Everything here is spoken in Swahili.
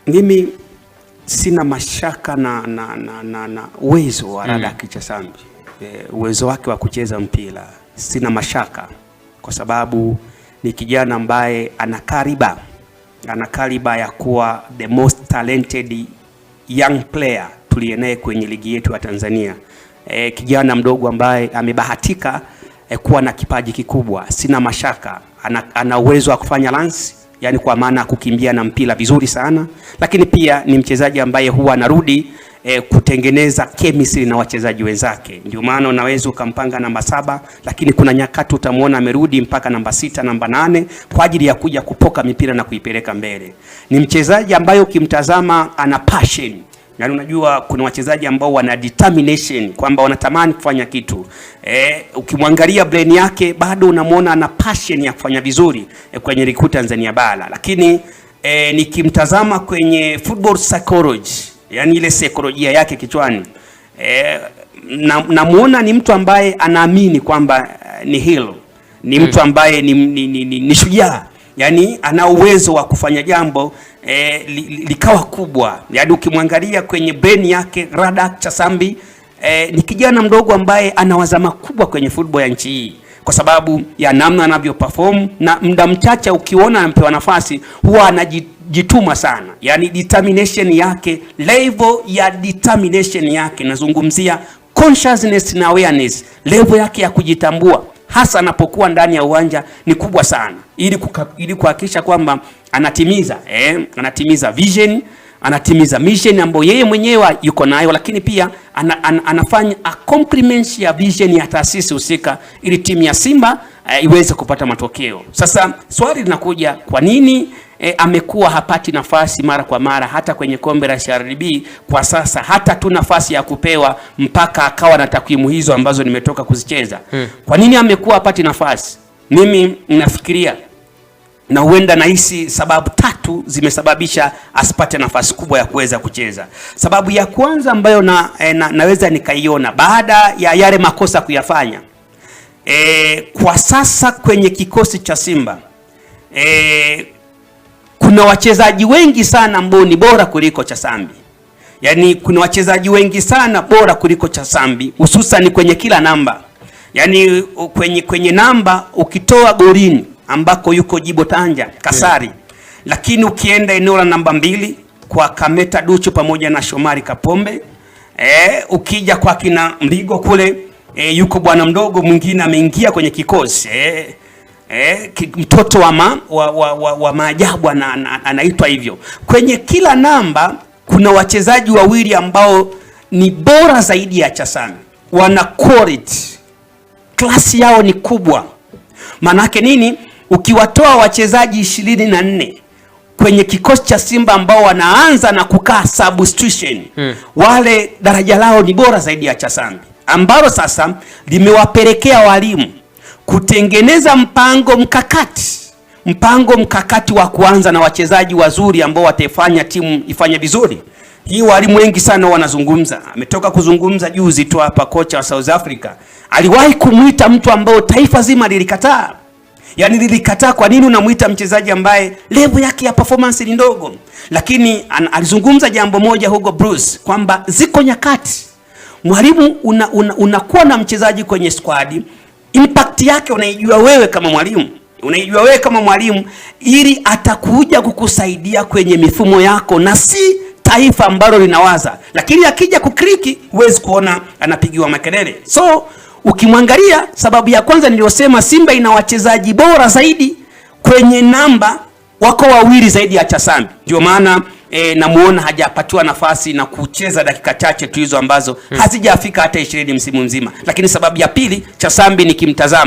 Mimi sina mashaka na uwezo wa Radak Chasambi. Uwezo wake wa kucheza mpira sina mashaka, kwa sababu ni kijana ambaye ana kariba ya kuwa the most talented young player tuliyenaye kwenye ligi yetu ya Tanzania. Kijana mdogo ambaye amebahatika kuwa na kipaji kikubwa. Sina mashaka ana uwezo wa kufanya runs, yani kwa maana kukimbia na mpira vizuri sana, lakini pia ni mchezaji ambaye huwa anarudi kutengeneza chemistry na wachezaji wenzake. Ndio maana unaweza ukampanga namba 7, lakini kuna nyakati utamuona amerudi mpaka namba 6, namba 8 kwa ajili ya kuja kupoka mipira na kuipeleka mbele. Ni mchezaji ambaye ukimtazama ana passion. Yaani unajua kuna wachezaji ambao wana determination kwamba wanatamani kufanya kitu. Ukimwangalia brain yake bado unamuona ana passion ya kufanya vizuri kwenye ligi Tanzania bara. Lakini nikimtazama kwenye football psychology, yani ile saikolojia yake kichwani, namuona ni mtu ambaye anaamini kwamba ni hero. Ni mtu ambaye ni shujaa. Yani ana uwezo wa kufanya jambo likawa kubwa. Yani ukimwangalia kwenye brain yake Radak Chasambi ni kijana mdogo ambaye ana wazama kubwa kwenye football ya nchi hii, kwa sababu ya namna anavyo perform, na muda mchache ukiona anapewa nafasi huwa anajituma sana. Yani determination yake, level ya determination yake, nazungumzia consciousness na awareness, level yake ya kujitambua hasa anapokuwa ndani ya uwanja ni kubwa sana, ili kuhakikisha kwamba anatimiza vision, anatimiza mission ambayo yeye mwenyewe yuko nayo, lakini pia anafanya accomplishment ya vision ya taasisi husika ili timu ya Simba iweze kupata matokeo. Sasa swali linakuja, kwa nini amekuwa hapati nafasi mara kwa mara hata kwenye kombe la CRDB? Kwa sasa hata tu nafasi ya kupewa mpaka akawa na takwimu hizo ambazo nimetoka kuzicheza. Kwa nini amekuwa hapati nafasi? Mimi ninafikiria na huenda nahisi sababu 3 zimesababisha asipate nafasi kubwa ya kuweza kucheza. Sababu ya kwanza ambayo naweza nikaiona baada ya yale makosa kuyafanya, kwa sasa kwenye kikosi cha Simba kuna wachezaji wengi sana ambao ni bora kuliko Chasambi. Yani kuna wachezaji wengi sana bora kuliko Chasambi, hususan kwenye kila namba. Yani kwenye namba ukitoa golini ambako yuko Jibo Tanja Kasari, lakini ukienda eneo la namba 2 kwa Kameta Duchu pamoja na Shomari Kapombe, ukija kwa kina Mligo kule yuko bwana mdogo mwingine ameingia kwenye kikosi, mtoto wa maajabu anaitwa hivyo. Kwenye kila namba kuna wachezaji wawili ambao ni bora zaidi ya Chasambi, wana quality, klasi yao ni kubwa. Manake nini? Ukiwatoa wachezaji 24 kwenye kikosi cha Simba ambao wanaanza na kukaa substitution, wale daraja lao ni bora zaidi ya Chasambi, ambalo sasa limewapelekea walimu kutengeneza mpango mkakati wa kuanza na wachezaji wazuri ambao watafanya timu ifanye vizuri. Hii walimu wengi sana wanazungumza. Ametoka kuzungumza juzi tu hapa kocha wa South Africa. Aliwahi kumuita mtu ambao taifa zima lilikataa. Yani lilikataa, kwa nini unamuita mchezaji ambaye level yake ya performance ni ndogo? Lakini alizungumza jambo moja Hugo Bruce, kwamba ziko nyakati mwalimu unakuwa na mchezaji kwenye squad, impact yake unaijua wewe kama mwalimu, ili atakuja kukusaidia kwenye mifumo yako na si taifa ambalo linawaza. Lakini akija kukriki huwezi kuona anapigiwa makelele. So ukimwangalia, sababu ya kwanza niliyosema, Simba ina wachezaji bora zaidi kwenye namba, wako wawili zaidi ya Chasambi. Ndio maana namuona hajapatiwa nafasi na kucheza dakika chache tu hizo ambazo hazijafika hata 20 msimu mzima. Lakini sababu ya pili, Chasambi nikimtazama